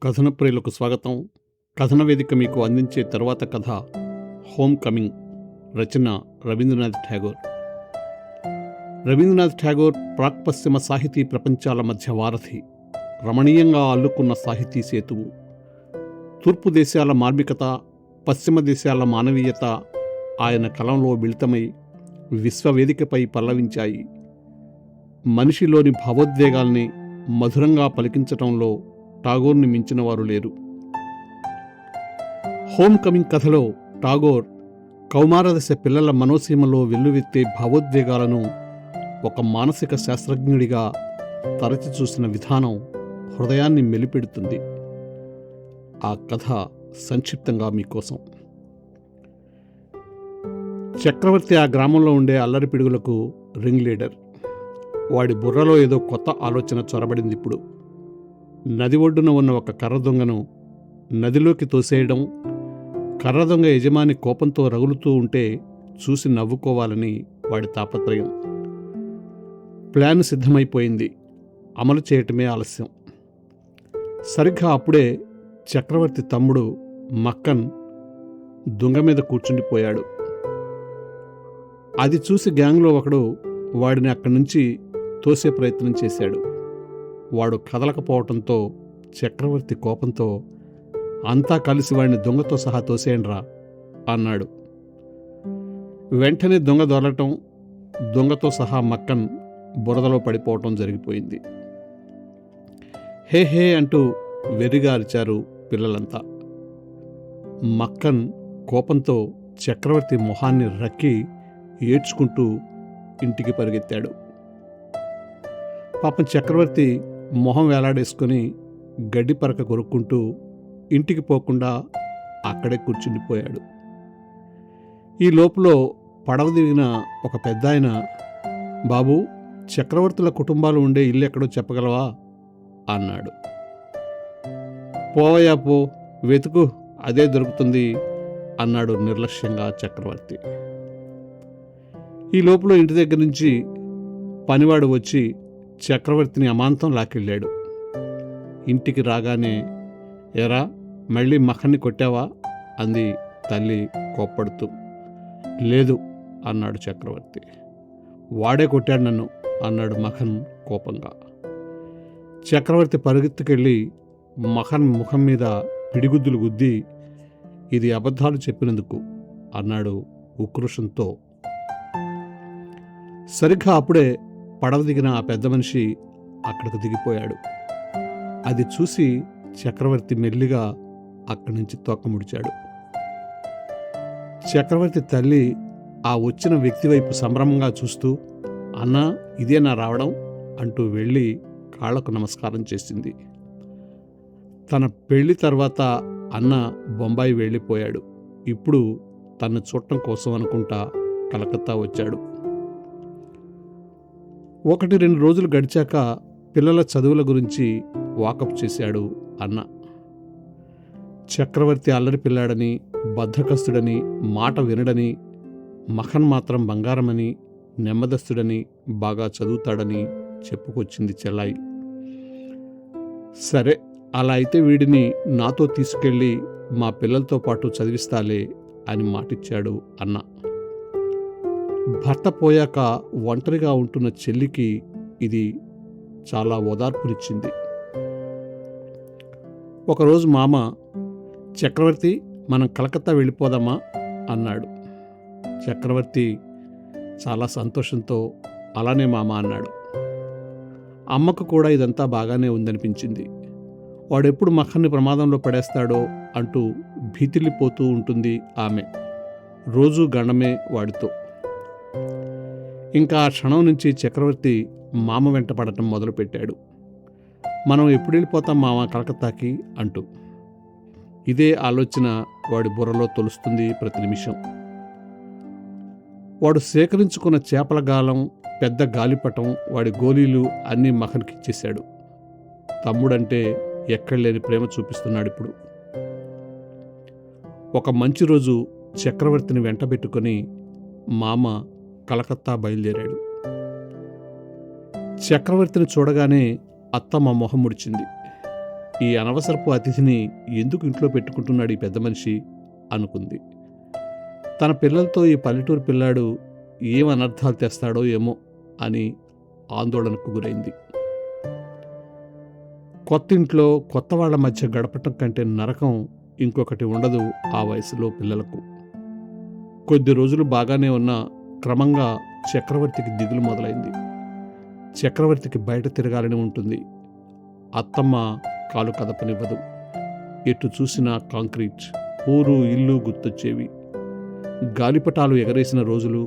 కథన ప్రియులకు స్వాగతం. కథన వేదిక మీకు అందించే తరువాత కథ హోమ్ కమింగ్. రచన రవీంద్రనాథ్ ఠాగూర్. రవీంద్రనాథ్ ఠాగూర్ ప్రాక్ పశ్చిమ సాహితీ ప్రపంచాల మధ్య వారధి, రమణీయంగా అల్లుకున్న సాహితీ సేతువు. తూర్పు దేశాల మార్మికత, పశ్చిమ దేశాల మానవీయత ఆయన కలంలో మిళితమై విశ్వవేదికపై పల్లవించాయి. మనిషిలోని భావోద్వేగాల్ని మధురంగా పలికించటంలో ఠాగూర్ని మించిన వారు లేరు. హోమ్ కమింగ్ కథలో ఠాగూర్ కౌమారదశ పిల్లల మనోసీమలో వెల్లువెత్తే భావోద్వేగాలను ఒక మానసిక శాస్త్రజ్ఞుడిగా తరచి చూసిన విధానం హృదయాన్ని మెలిపెడుతుంది. ఆ కథ సంక్షిప్తంగా మీకోసం. చక్రవర్తి ఆ గ్రామంలో ఉండే అల్లరి పిడుగులకు రింగ్ లీడర్. వాడి బుర్రలో ఏదో కొత్త ఆలోచన చొరబడింది. ఇప్పుడు నది ఒడ్డున ఉన్న ఒక కర్ర దొంగను నదిలోకి తోసేయడం, కర్ర దొంగ యజమాని కోపంతో రగులుతూ ఉంటే చూసి నవ్వుకోవాలని వాడి తాపత్రయం. ప్లాన్ సిద్ధమైపోయింది, అమలు చేయటమే ఆలస్యం. సరిగ్గా అప్పుడే చక్రవర్తి తమ్ముడు మక్కన్ దొంగ మీద కూర్చుండిపోయాడు. అది చూసి గ్యాంగ్లో ఒకడు వాడిని అక్కడి నుంచి తోసే ప్రయత్నం చేశాడు. వాడు కదలకపోవటంతో చక్రవర్తి కోపంతో, అంతా కలిసి వాడిని దొంగతో సహా తోసేయండ్రా అన్నాడు. వెంటనే దొంగ దొరలటం, దొంగతో సహా మక్కన్ బురదలో పడిపోవటం జరిగిపోయింది. హే హే అంటూ వెర్రిగా అరిచారు పిల్లలంతా. మక్కన్ కోపంతో చక్రవర్తి మొహాన్ని రక్కి ఏడ్చుకుంటూ ఇంటికి పరిగెత్తాడు. పాపం చక్రవర్తి మొహం వేలాడేసుకొని గడ్డి పరక కొరుక్కుంటూ ఇంటికి పోకుండా అక్కడే కూర్చుండిపోయాడు. ఈ లోపులో పడవ దిగిన ఒక పెద్దాయన, బాబూ, చక్రవర్తుల కుటుంబాలు ఉండే ఇల్లు ఎక్కడో చెప్పగలవా అన్నాడు. పోవయ్యా పో, వెతుకు, అదే దొరుకుతుంది అన్నాడు నిర్లక్ష్యంగా చక్రవర్తి. ఈ లోపల ఇంటి దగ్గర నుంచి పనివాడు వచ్చి చక్రవర్తిని అమాంతం లాకెళ్ళాడు. ఇంటికి రాగానే, ఎరా మళ్ళీ మఖన్ని కొట్టావా అంది తల్లి కోప్పడుతూ. లేదు అన్నాడు చక్రవర్తి. వాడే కొట్టాడు నన్ను అన్నాడు మఖన్ కోపంగా. చక్రవర్తి పరుగెత్తుకెళ్ళి మఖన్ ముఖం మీద పిడిగుద్దులు గుద్ది, ఇది అబద్ధాలు చెప్పినందుకు అన్నాడు ఉక్రోషంతో. సరిగ్గా అప్పుడే పడవ దిగిన ఆ పెద్ద మనిషి అక్కడికి దిగిపోయాడు. అది చూసి చక్రవర్తి మెల్లిగా అక్కడి నుంచి తోక ముడిచాడు. చక్రవర్తి తల్లి ఆ వచ్చిన వ్యక్తి వైపు సంభ్రమంగా చూస్తూ, అన్నా, ఇదే నా రావడం అంటూ వెళ్ళి కాళ్లకు నమస్కారం చేసింది. తన పెళ్లి తర్వాత అన్న బొంబాయి వెళ్ళిపోయాడు. ఇప్పుడు తన్ను చూడటం కోసం అనుకుంటా కలకత్తా వచ్చాడు. 1-2 రోజులు గడిచాక పిల్లల చదువుల గురించి వాకప్ చేశాడు అన్న. చక్రవర్తి అల్లరి పిల్లాడని, బద్ధకస్తుడని, మాట వినడని, మఖన్ మాత్రం బంగారమని, నెమ్మదస్తుడని, బాగా చదువుతాడని చెప్పుకొచ్చింది చెల్లాయి. సరే, అలా అయితే వీడిని నాతో తీసుకెళ్ళి మా పిల్లలతో పాటు చదివిస్తాలే అని మాటిచ్చాడు అన్న. భర్త పోయాక ఒంటరిగా ఉంటున్న చెల్లికి ఇది చాలా ఓదార్పునిచ్చింది. ఒకరోజు మామ, చక్రవర్తి, మనం కలకత్తా వెళ్ళిపోదామా అన్నాడు. చక్రవర్తి చాలా సంతోషంతో అలానే మామ అన్నాడు. అమ్మకు కూడా ఇదంతా బాగానే ఉందనిపించింది. వాడెప్పుడు మఖన్ని ప్రమాదంలో పడేస్తాడో అంటూ భీతిల్లిపోతూ ఉంటుంది ఆమె. రోజూ గండమే వాడితో. ఇంకా ఆ క్షణం నుంచి చక్రవర్తి మామ వెంట పడటం మొదలుపెట్టాడు. మనం ఎప్పుడు వెళ్ళిపోతాం మామ కలకత్తాకి అంటూ. ఇదే ఆలోచన వాడి బుర్రలో తొలుస్తుంది ప్రతి నిమిషం. వాడు సేకరించుకున్న చేపల గాలం, పెద్ద గాలిపటం, వాడి గోళీలు అన్నీ మఖన్కి ఇచ్చేశాడు. తమ్ముడంటే ఎక్కడలేని ప్రేమ చూపిస్తున్నాడు ఇప్పుడు. ఒక మంచి రోజు చక్రవర్తిని వెంటబెట్టుకొని మామ కలకత్తా బయలుదేరాడు. చక్రవర్తిని చూడగానే అత్తమ్మ మొహం ముడిచింది. ఈ అనవసరపు అతిథిని ఎందుకు ఇంట్లో పెట్టుకుంటున్నాడు ఈ పెద్ద మనిషి అనుకుంది. తన పిల్లలతో ఈ పల్లెటూరు పిల్లాడు ఏం అనర్థాలు తెస్తాడో ఏమో అని ఆందోళనకు గురైంది. కొత్త ఇంట్లో కొత్త వాళ్ళ మధ్య గడపటం కంటే నరకం ఇంకొకటి ఉండదు ఆ వయసులో పిల్లలకు. కొద్ది రోజులు బాగానే ఉన్న క్రమంగా చక్రవర్తికి దిగులు మొదలైంది. చక్రవర్తికి బయట తిరగాలని ఉంటుంది. అత్తమ్మ కాలు కదపనివ్వదు. ఎటు చూసినా కాంక్రీట్, ఊరు ఇల్లు గుర్తొచ్చేవి. గాలిపటాలు ఎగరేసిన రోజులు,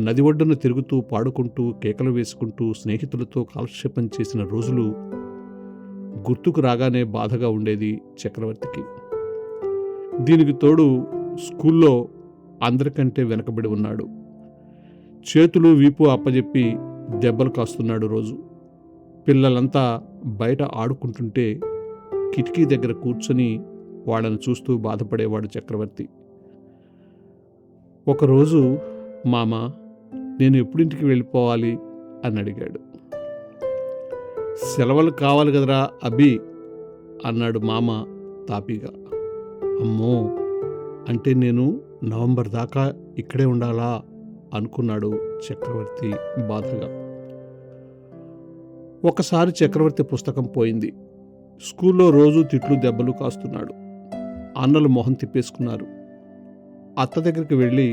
నది ఒడ్డున తిరుగుతూ పాడుకుంటూ కేకలు వేసుకుంటూ స్నేహితులతో కాలక్షేపం చేసిన రోజులు గుర్తుకు రాగానే బాధగా ఉండేది చక్రవర్తికి. దీనికి తోడు స్కూల్లో అందరికంటే వెనకబడి ఉన్నాడు. చేతులు వీపు అప్పజెప్పి దెబ్బలు కాస్తున్నాడు రోజు. పిల్లలంతా బయట ఆడుకుంటుంటే కిటికీ దగ్గర కూర్చొని వాళ్ళని చూస్తూ బాధపడేవాడు చక్రవర్తి. ఒకరోజు, మామ, నేను ఎప్పుడింటికి వెళ్ళిపోవాలి అని అడిగాడు. సెలవులు కావాలి కదరా అబ్బి అన్నాడు మామ తాపీగా. అమ్మో, అంటే నేను నవంబర్ దాకా ఇక్కడే ఉండాలా అనుకున్నాడు చక్రవర్తి బాధగా. ఒకసారి చక్రవర్తి పుస్తకం పోయింది. స్కూల్లో రోజు తిట్లు దెబ్బలు కాస్తున్నాడు. అన్నలు మొహం తిప్పేసుకున్నారు. అత్త దగ్గరికి వెళ్ళి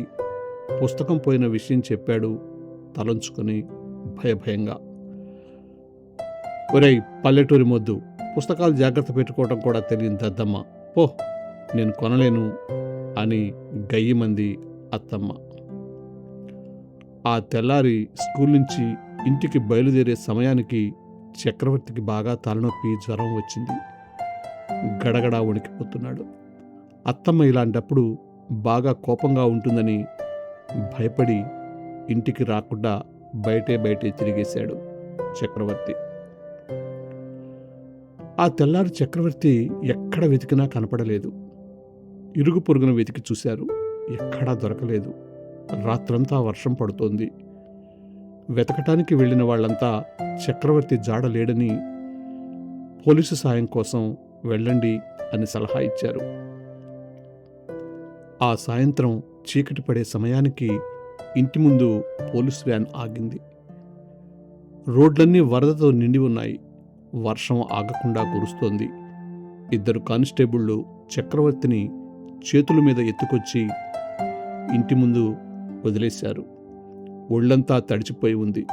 పుస్తకం పోయిన విషయం చెప్పాడు తలంచుకొని భయభయంగా. ఒరేయ్ పల్లెటూరి మొద్దు, పుస్తకాలు జాగ్రత్త పెట్టుకోవడం కూడా తెలియని దద్దమ్మ, పో, నేను కొనలేను అని గయ్యమంది అత్తమ్మ. ఆ తెల్లారి స్కూల్ నుంచి ఇంటికి బయలుదేరే సమయానికి చక్రవర్తికి బాగా తలనొప్పి, జ్వరం వచ్చింది. గడగడా వణికిపోతున్నాడు. అత్తమ్మ ఇలాంటప్పుడు బాగా కోపంగా ఉంటుందని భయపడి ఇంటికి రాకుండా బయటే తిరిగేశాడు చక్రవర్తి. ఆ తెల్లారి చక్రవర్తి ఎక్కడ వెతికినా కనపడలేదు. ఇరుగు పొరుగున వెతికి చూశారు, ఎక్కడా దొరకలేదు. రాత్రంతా వర్షం పడుతోంది. వెతకటానికి వెళ్ళిన వాళ్ళంతా చక్రవర్తి జాడ లేడని, పోలీసు సాయం కోసం వెళ్ళండి అని సలహా ఇచ్చారు. ఆ సాయంత్రం చీకటి పడే సమయానికి ఇంటి ముందు పోలీసు వ్యాన్ ఆగింది. రోడ్లన్నీ వరదతో నిండి ఉన్నాయి. వర్షం ఆగకుండా కురుస్తోంది. 2 కానిస్టేబుళ్ళు చక్రవర్తిని చేతుల మీద ఎత్తుకొచ్చి ఇంటి ముందు వదిలేశారు. ఒళ్ళంతా తడిచిపోయి ఉంది.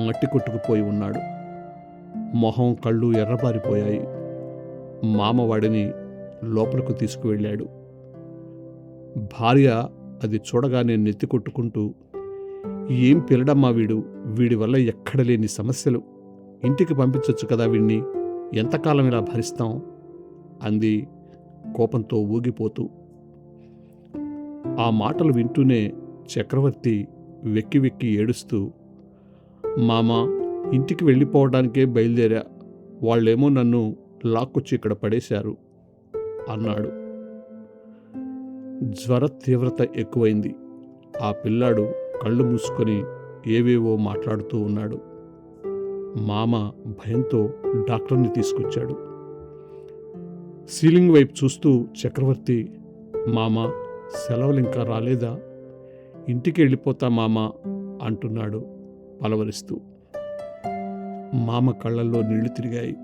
మట్టి కొట్టుకుపోయి ఉన్నాడు. మొహం, కళ్ళు ఎర్రబారిపోయాయి. మామవాడిని లోపలకు తీసుకువెళ్ళాడు. భార్య అది చూడగానే నెత్తి కొట్టుకుంటూ, ఏం పిల్లడమ్మా వీడు, వీడి వల్ల ఎక్కడ లేని సమస్యలు, ఇంటికి పంపించొచ్చు కదా వీణ్ణి, ఎంతకాలం ఇలా భరిస్తాం అంది కోపంతో ఊగిపోతూ. ఆ మాటలు వింటూనే చక్రవర్తి వెక్కి వెక్కి ఏడుస్తూ, మామా, ఇంటికి వెళ్ళిపోవడానికే బయలుదేరా, వాళ్ళేమో నన్ను లాక్కొచ్చి ఇక్కడ పడేశారు అన్నాడు. జ్వర తీవ్రత ఎక్కువైంది. ఆ పిల్లాడు కళ్ళు మూసుకొని ఏవేవో మాట్లాడుతూ ఉన్నాడు. మామ భయంతో డాక్టర్ని తీసుకొచ్చాడు. సీలింగ్ వైపు చూస్తూ చక్రవర్తి, మామా, సెలవులు ఇంకా రాలేదా, ఇంటికి వెళ్ళిపోతా మామా అంటున్నాడు పలవరిస్తూ. మామ కళ్ళల్లో నీళ్లు తిరిగాయి.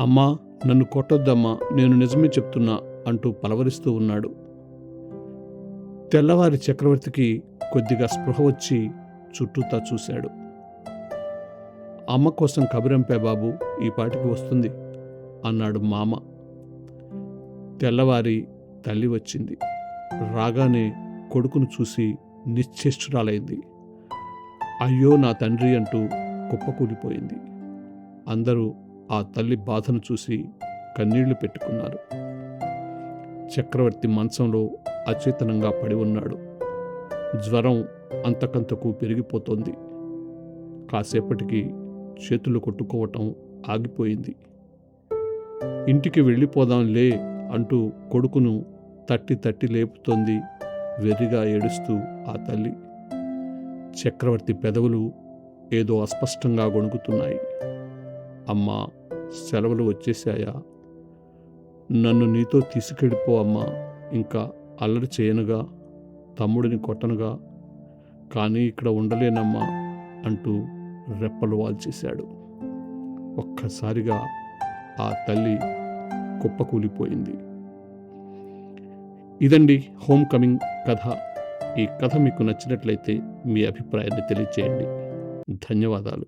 అమ్మా, నన్ను కొట్టొద్దమ్మా, నేను నిజమే చెప్తున్నా అంటూ పలవరిస్తూ ఉన్నాడు. తెల్లవారి చక్రవర్తికి కొద్దిగా స్పృహ వచ్చి చుట్టూతా చూశాడు. అమ్మ కోసం కబురంపే బాబు, ఈ పాటికి వస్తుంది అన్నాడు మామ. తెల్లవారి తల్లి వచ్చింది. రాగానే కొడుకును చూసి నిశ్చేష్టురాలైంది. అయ్యో నా తండ్రి అంటూ కుప్పకూలిపోయింది. అందరూ ఆ తల్లి బాధను చూసి కన్నీళ్లు పెట్టుకున్నారు. చక్రవర్తి మంచంలో అచేతనంగా పడి ఉన్నాడు. జ్వరం అంతకంతకు పెరిగిపోతోంది. కాసేపటికి చేతులు కొట్టుకోవటం ఆగిపోయింది. ఇంటికి వెళ్ళిపోదాంలే అంటూ కొడుకును తట్టి తట్టి లేపుతోంది వెర్రిగా ఏడుస్తూ ఆ తల్లి. చక్రవర్తి పెదవులు ఏదో అస్పష్టంగా గొణుకుతున్నాయి. అమ్మా సెలవులు వచ్చేసాయా? నన్ను నీతో తీసుకెళ్ళిపో అమ్మా, ఇంకా అల్లరి చేయనుగా, తమ్ముడిని కొట్టనుగా, కానీ ఇక్కడ ఉండలేనమ్మా అంటూ రెప్పలు వాల్చేశాడు. ఒక్కసారిగా ఆ తల్లి కుప్పకూలిపోయింది. ఇదండి హోమ్ కమింగ్ కథ. ఈ కథ మీకు నచ్చినట్లయితే మీ అభిప్రాయాన్ని తెలియచేయండి. ధన్యవాదాలు.